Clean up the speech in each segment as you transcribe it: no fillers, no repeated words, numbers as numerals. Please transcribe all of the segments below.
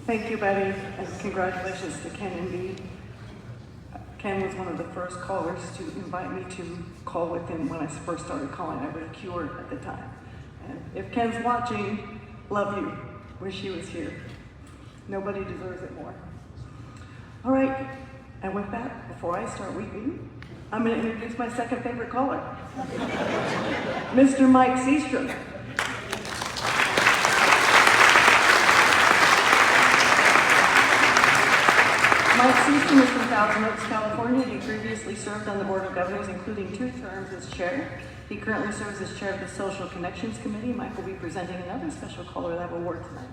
Thank you, Betty, and congratulations to Ken and Dee. Ken was one of the first callers to invite me to call with him when I first started calling. I was a cure at the time. And if Ken's watching, love you. Wish he was here. Nobody deserves it more. All right, and with that, before I start weeping, I'm going to introduce my second favorite caller, Mr. Mike Seastrom. Mike Seastrom is from Thousand Oaks, California. He previously served on the Board of Governors, including 2 terms as chair. He currently serves as chair of the Social Connections Committee. Mike will be presenting another special CALLERLAB award tonight.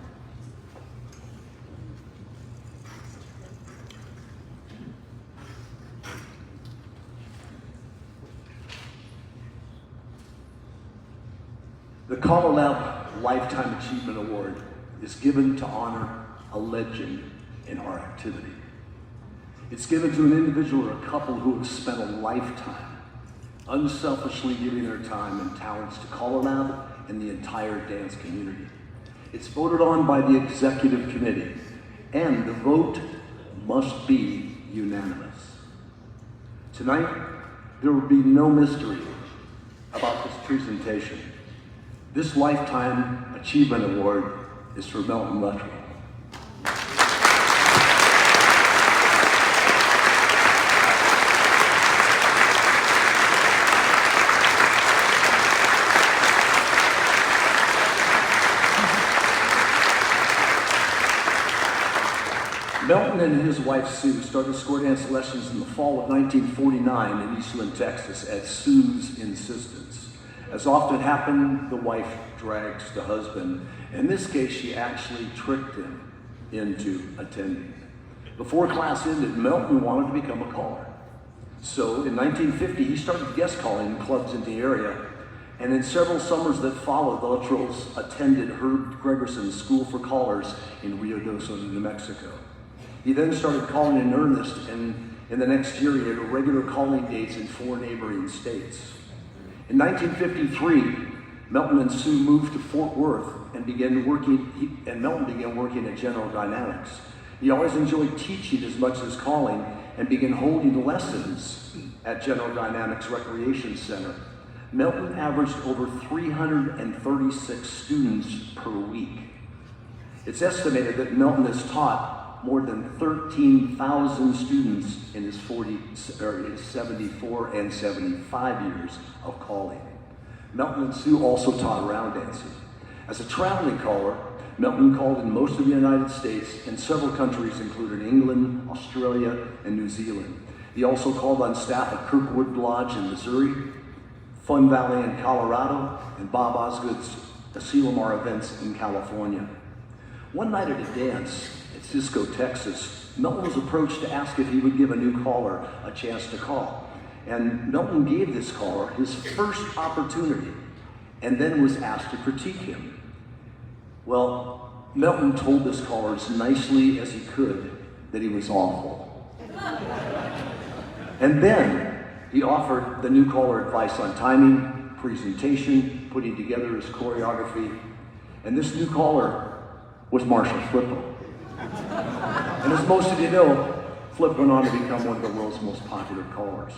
The CALLERLAB Lifetime Achievement Award is given to honor a legend in our activity. It's given to an individual or a couple who have spent a lifetime unselfishly giving their time and talents to CALLERLAB and the entire dance community. It's voted on by the executive committee, and the vote must be unanimous. Tonight, there will be no mystery about this presentation. This Lifetime Achievement Award is for Melton Luttrell. Melton and his wife Sue started square dance lessons in the fall of 1949 in Eastland, Texas at Sue's insistence. As often happened, the wife drags the husband. In this case, she actually tricked him into attending. Before class ended, Melton wanted to become a caller. So in 1950, he started guest calling in clubs in the area. And in several summers that followed, the Luttrells attended Herb Gregerson's School for Callers in Rio Doso, New Mexico. He then started calling in earnest, and in the next year, he had regular calling dates in 4 neighboring states. In 1953, Melton and Sue moved to Fort Worth and Melton began working at General Dynamics. He always enjoyed teaching as much as calling and began holding lessons at General Dynamics Recreation Center. Melton averaged over 336 students per week. It's estimated that Melton has taught more than 13,000 students in his 74 and 75 years of calling. Melton and Sue also taught round dancing. As a traveling caller, Melton called in most of the United States and several countries, including England, Australia, and New Zealand. He also called on staff at Kirkwood Lodge in Missouri, Fun Valley in Colorado, and Bob Osgood's Asilomar events in California. One night at a dance at Cisco, Texas, Melton was approached to ask if he would give a new caller a chance to call. And Melton gave this caller his first opportunity and then was asked to critique him. Well, Melton told this caller as nicely as he could that he was awful. And then he offered the new caller advice on timing, presentation, putting together his choreography. And this new caller was Marshall Flippo. And as most of you know, Flip went on to become one of the world's most popular callers.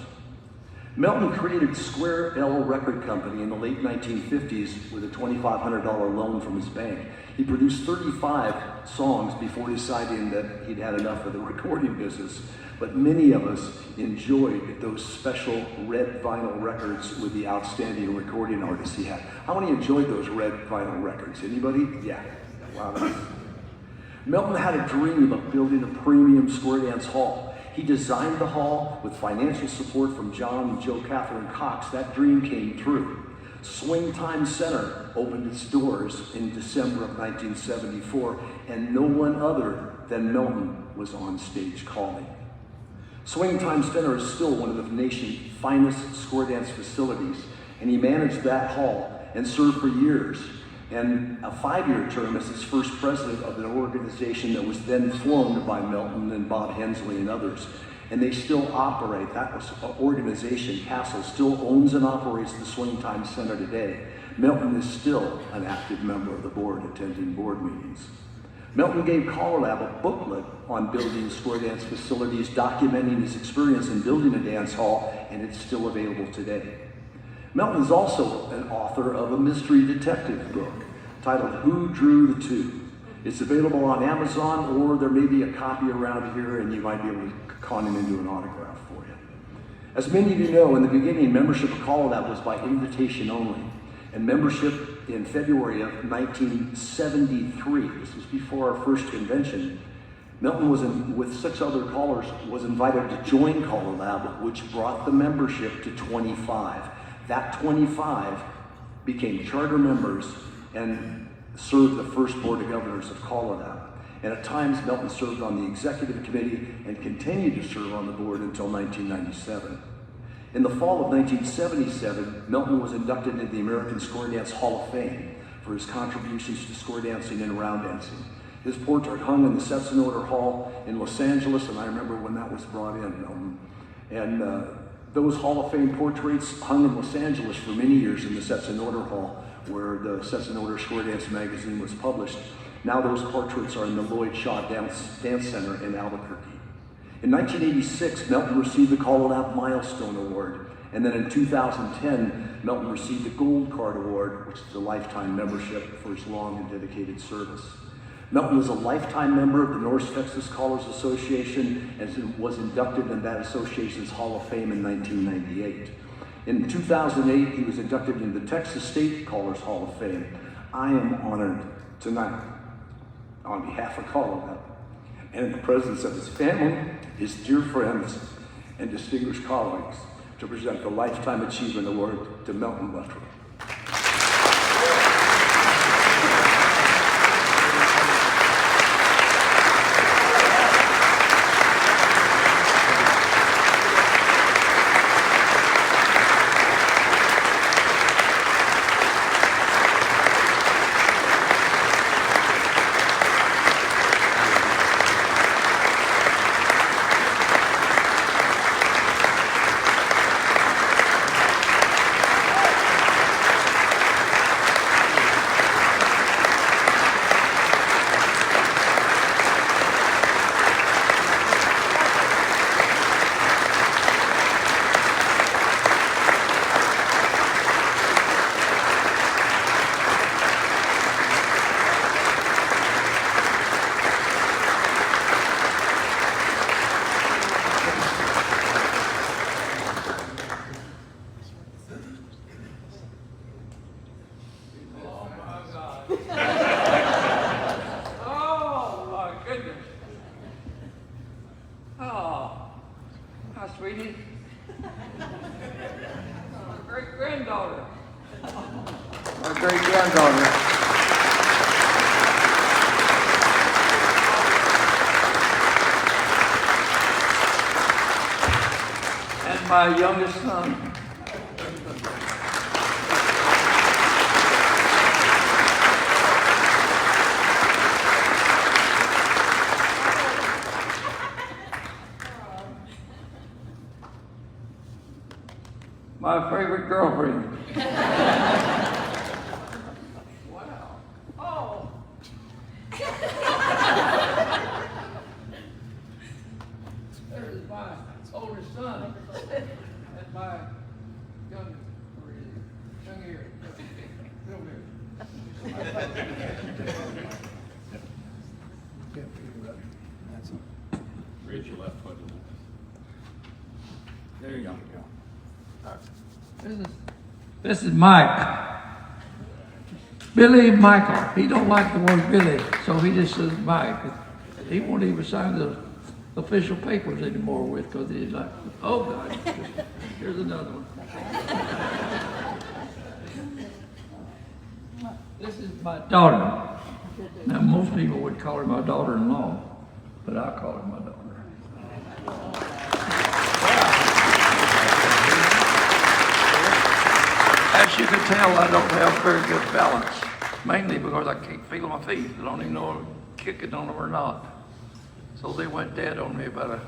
Melton created Square L Record Company in the late 1950s with a $2,500 loan from his bank. He produced 35 songs before deciding that he'd had enough of the recording business. But many of us enjoyed those special red vinyl records with the outstanding recording artists he had. How many enjoyed those red vinyl records? Anybody? Yeah. Wow. Melton had a dream of building a premium square dance hall. He designed the hall with financial support from John and Joe Catherine Cox. That dream came true. Swing Time Center opened its doors in December of 1974, and no one other than Melton was on stage calling. Swing Time Center is still one of the nation's finest square dance facilities, and he managed that hall and served for years. And a 5-year term as its first president of an organization that was then formed by Melton and Bob Hensley and others. And they still operate. That was an organization. Castle still owns and operates the Swing Time Center today. Melton is still an active member of the board, attending board meetings. Melton gave CALLERLAB a booklet on building square dance facilities, documenting his experience in building a dance hall, and it's still available today. Melton is also an author of a mystery detective book titled Who Drew the Two? It's available on Amazon, or there may be a copy around here and you might be able to con him into an autograph for you. As many of you know, in the beginning, membership of CALLERLAB was by invitation only. And membership in February of 1973, this was before our first convention, Melton was with 6 other callers, was invited to join CALLERLAB, which brought the membership to 25. That 25 became charter members and served the first board of governors of CALLERLAB. And at times, Melton served on the executive committee and continued to serve on the board until 1997. In the fall of 1977, Melton was inducted into the American Square Dance Hall of Fame for his contributions to square dancing and round dancing. His portrait hung in the Sets in Order Hall in Los Angeles, and I remember when that was brought in, Melton. And those Hall of Fame portraits hung in Los Angeles for many years in the Sets in Order Hall, where the Sets in Order Square Dance magazine was published. Now those portraits are in the Lloyd Shaw Dance Center in Albuquerque. In 1986, Melton received the CALLERLAB Milestone Award, and then in 2010, Melton received the Gold Card Award, which is a lifetime membership for his long and dedicated service. Melton was a lifetime member of the North Texas Callers Association and was inducted in that association's Hall of Fame in 1998. In 2008, he was inducted into the Texas State Callers Hall of Fame. I am honored tonight, on behalf of CALLERLAB, and in the presence of his family, his dear friends, and distinguished colleagues, to present the Lifetime Achievement Award to Melton Luttrell. Oh, my goodness. Oh, hi, sweetie. My great-granddaughter. Our great-granddaughter. And my youngest son. My favorite girlfriend. Wow. Oh. There's my oldest son. And my young here. Come here. Raise your left foot. There you go. This is Mike. Billy Michael. He don't like the word Billy, so he just says Mike. He won't even sign the official papers anymore with, because he's like, oh God, here's another one. This is my daughter. Now most people would call her my daughter-in-law, but I call her my daughter. As you can tell, I don't have very good balance, mainly because I can't feel my feet. I don't even know if I'm kicking on them or not. So they went dead on me about a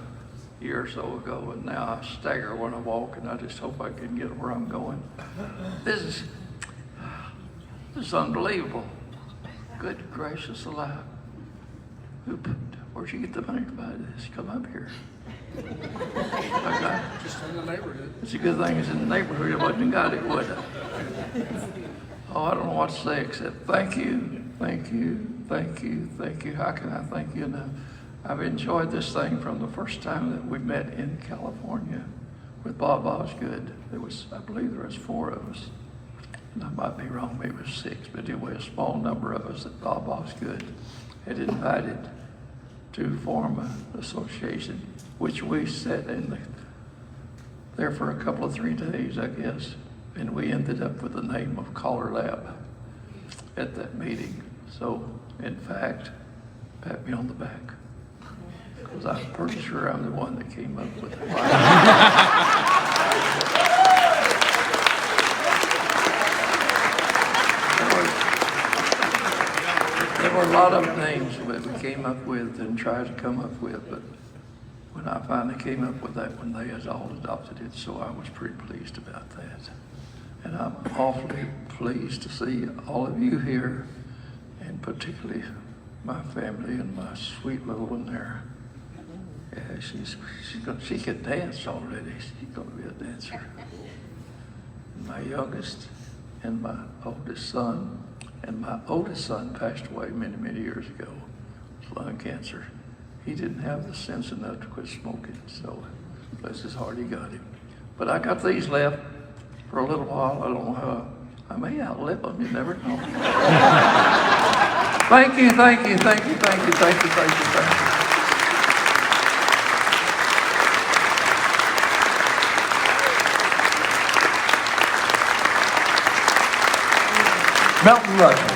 year or so ago, and now I stagger when I walk, and I just hope I can get where I'm going. This is unbelievable. Good gracious alive. Where'd you get the money to buy this? Come up here. Okay. Just in the neighborhood. It's a good thing it's in the neighborhood. It wasn't got it, would it? Oh, I don't know what to say except thank you, thank you, thank you, thank you. How can I thank you enough? I've enjoyed this thing from the first time that we met in California with Bob Osgood. I believe there was 4 of us. And I might be wrong, maybe it was 6, but anyway, a small number of us that Bob Osgood had invited to form an association, which we sat in there for a couple of 3 days, I guess. And we ended up with the name of CALLERLAB at that meeting. So, in fact, pat me on the back. Because I'm pretty sure I'm the one that came up with it. There were a lot of names that we came up with and tried to come up with, but when I finally came up with that one, they had all adopted it, so I was pretty pleased about that. And I'm awfully pleased to see all of you here, and particularly my family and my sweet little one there. Yeah, she can dance already. She's gonna be a dancer. My youngest and my oldest son, and my oldest son passed away many, many years ago. It was lung cancer. He didn't have the sense enough to quit smoking, so bless his heart, he got him. But I got these left for a little while. I don't know how. I may outlive them, you never know. Thank you, thank you, thank you, thank you, thank you, thank you, thank you. Melton Luttrell.